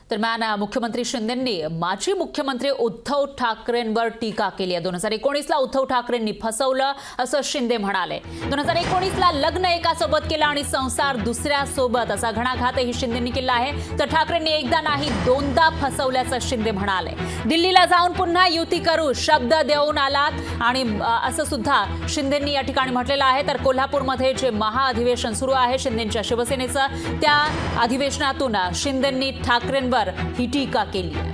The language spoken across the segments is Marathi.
दरम्यान मुख्यमंत्री शिंदेंनी माजी मुख्यमंत्री उद्धव ठाकरेंवर टीका केली आहे। 2019ला उद्धव ठाकरेंनी फसवलं असं शिंदे म्हणाले। 2019ला लग्न एकासोबत केलं आणि संसार दुसऱ्यासोबत असा घणाघातही शिंदेंनी केला आहे। तर ठाकरेंनी एकदा नाही दोनदा फसवल्याचं शिंदे म्हणाले। दिल्लीला जाऊन पुन्हा युती करू शब्द देऊन आलात आणि असं सुद्धा शिंदेंनी या ठिकाणी म्हटलेलं आहे। तर कोल्हापूरमध्ये जे महाअधिवेशन सुरू आहे शिंदेंच्या शिवसेनेचं, त्या अधिवेशनातून शिंदेंनी ठाकरेंवर ही टीका केली आहे।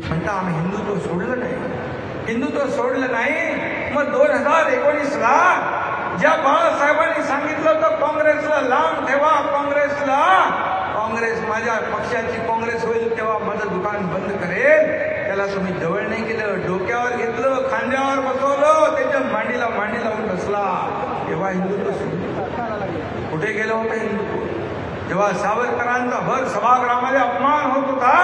म्हणता आम्ही हिंदुत्व सोडलं नाही। मग 2019ला ज्या बाळासाहेबांनी सांगितलं होतं काँग्रेसला लांब ठेवा, काँग्रेस माझ्या पक्षाची काँग्रेस होईल तेव्हा माझं दुकान बंद करेल, त्याला तुम्ही जवळ नाही केलं, डोक्यावर घेतलं, खांद्यावर बसवलं, त्याच्या मांडीला मांडी लावून बसला। तेव्हा हिंदुत्व कुठे गेलं होतं हिंदुत्व? जेव्हा सावरकरांचा भर सभागृहामध्ये अपमान होत होता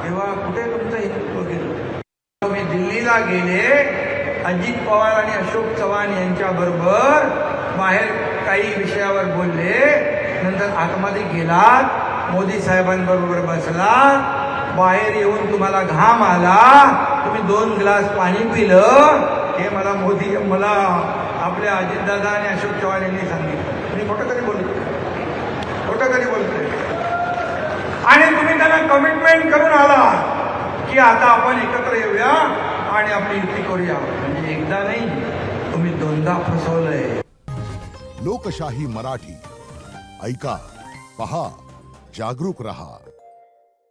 तेव्हा कुठे तुमचं हिंदुत्व गेलं? तुम्ही दिल्लीला गेले, अजित पवार आणि अशोक चव्हाण यांच्या बरोबर बाहेर काही विषयावर बोलले, नंतर आतमध्ये गेलात, मोदी साहेबांबरोबर बसला, बाहेर येऊन तुम्हाला घाम आला, तुम्ही 2 ग्लास पाणी पिलं, हे मला आपल्या अजितदादा आणि अशोक चव्हाण यांनी सांगितलं। तुम्ही खोटं कधी बोलतोय? आणि तुम्ही त्यांना कमिटमेंट करून आला की आता आपण एकत्र येऊया आणि आपली युती करूया। म्हणजे एकदा नाही, तुम्ही 2दा फसवलंय। लोकशाही मराठी ऐका, पहा, जागरूक रहा।